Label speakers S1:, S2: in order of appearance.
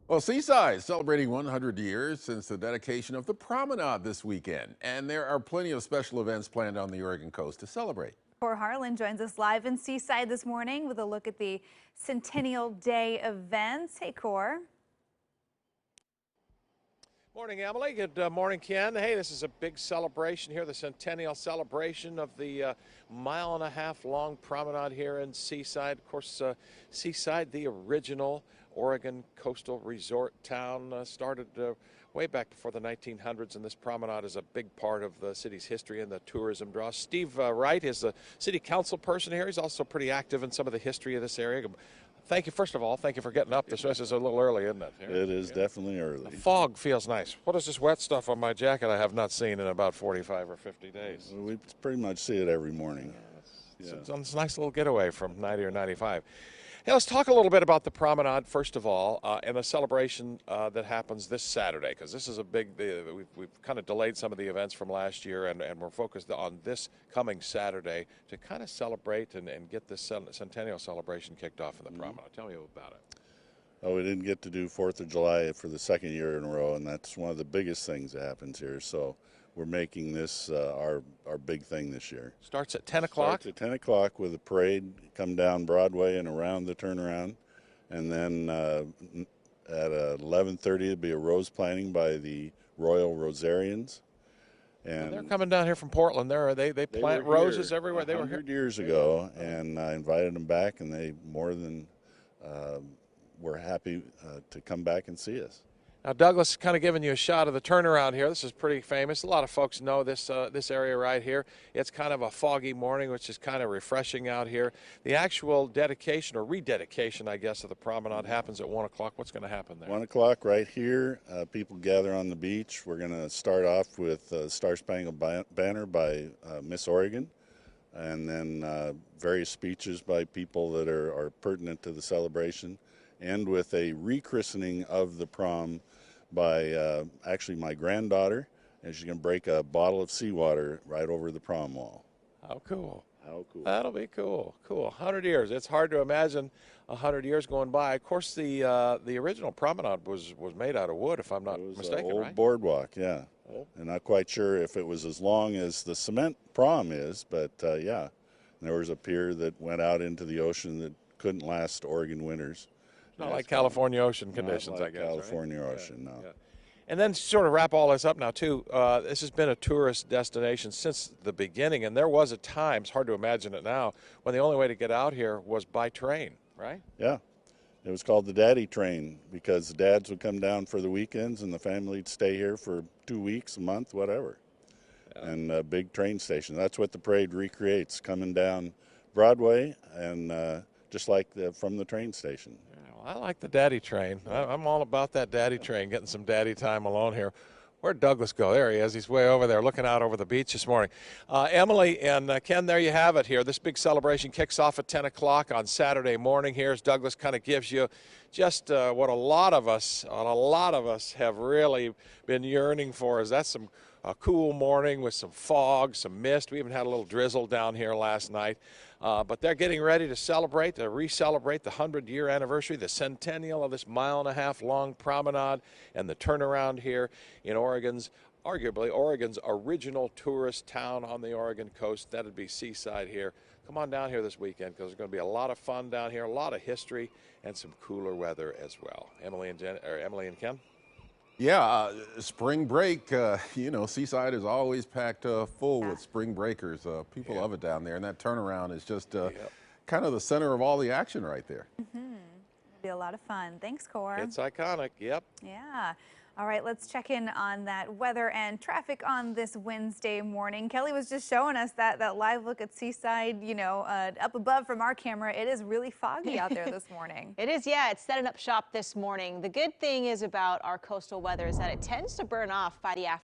S1: Well, Seaside is celebrating 100 years since the dedication of the promenade this weekend, and there are plenty of special events planned on the Oregon coast to celebrate.
S2: Cor Harlan joins us live in Seaside this morning with a look at the Centennial Day events. Hey, Cor.
S3: Morning, Emily. Good morning, Ken. Hey, this is a big celebration here, the Centennial celebration of the mile-and-a-half long promenade here in Seaside. Of course, Seaside, the original Oregon coastal resort town, started way back before the 1900s, and this promenade is a big part of the city's history and the tourism draw. Steve Wright is the city council person here. He's also pretty active in some of the history of this area. Thank you, first of all. Thank you for getting up. This is a little early, isn't it?
S4: It is definitely early.
S3: The fog feels nice. What is this wet stuff on my jacket I have not seen in about 45 or 50 days?
S4: We pretty much see it every morning.
S3: It's a nice little getaway from 90 or 95. Hey, let's talk a little bit about the promenade, first of all, and the celebration that happens this Saturday, because this is a big, we've kind of delayed some of the events from last year, and we're focused on this coming Saturday to kind of celebrate and get this Centennial celebration kicked off in the promenade. Tell me about it.
S4: Oh, we didn't get to do 4th of July for the second year in a row, and that's one of the biggest things that happens here. So we're making this our big thing this year.
S3: Starts at 10 o'clock?
S4: Starts at 10 o'clock with a parade, come down Broadway and around the turnaround. And then at 11:30, it'll be a rose planting by the Royal Rosarians.
S3: And they're coming down here from Portland. They plant roses everywhere. They were here
S4: 100 years ago, and I invited them back, and they more than were happy to come back and see us.
S3: Now, Douglas, kind of giving you a shot of the turnaround here. This is pretty famous. A lot of folks know this this area right here. It's kind of a foggy morning, which is kind of refreshing out here. The actual dedication or rededication, I guess, of the promenade happens at 1 o'clock. What's going to happen there?
S4: 1 o'clock right here. People gather on the beach. We're going to start off with Star Spangled Banner by Miss Oregon, and then various speeches by people that are pertinent to the celebration, and with a rechristening of the prom by actually my granddaughter, and she's going to break a bottle of seawater right over the prom wall.
S3: How cool.
S4: How cool.
S3: That'll be cool. Cool. 100 years. It's hard to imagine 100 years going by. Of course, the original promenade was made out of wood, if I'm not mistaken,
S4: old
S3: right?
S4: boardwalk, yeah. Oh. And not quite sure if it was as long as the cement prom is, but yeah. There was a pier that went out into the ocean that couldn't last Oregon winters.
S3: Not like California ocean conditions,
S4: I guess. California
S3: right?
S4: ocean, no.
S3: Yeah. And then sort of wrap all this up now, too, this has been a tourist destination since the beginning, and there was a time, it's hard to imagine it now, when the only way to get out here was by train, right?
S4: Yeah. It was called the Daddy Train because the dads would come down for the weekends and the family would stay here for 2 weeks, a month, whatever. Yeah. And a big train station. That's what the parade recreates, coming down Broadway and just like from the train station.
S3: I like the daddy train. I'm all about that daddy train, getting some daddy time alone here. Where'd Douglas go? There he is. He's way over there looking out over the beach this morning. Emily and Ken, there you have it here. This big celebration kicks off at 10 o'clock on Saturday morning here as Douglas kind of gives you just what a lot of us have really been yearning for. Is that's a cool morning with some fog, some mist. We even had a little drizzle down here last night. But they're getting ready to celebrate, to re-celebrate the 100-year anniversary, the centennial of this mile-and-a-half long promenade and the turnaround here in arguably Oregon's original tourist town on the Oregon coast. That'd be Seaside here. Come on down here this weekend because there's going to be a lot of fun down here, a lot of history, and some cooler weather as well. Emily and Ken?
S1: Yeah, spring break, you know, Seaside is always packed full with spring breakers. People love it down there, and that turnaround is just kind of the center of all the action right there.
S2: It'll be a lot of fun. Thanks, Cor.
S3: It's iconic, yep.
S2: Yeah. All right, let's check in on that weather and traffic on this Wednesday morning. Kelly was just showing us that live look at Seaside, you know, up above from our camera. It is really foggy out there this morning.
S5: It is, yeah. It's setting up shop this morning. The good thing is about our coastal weather is that it tends to burn off by the afternoon.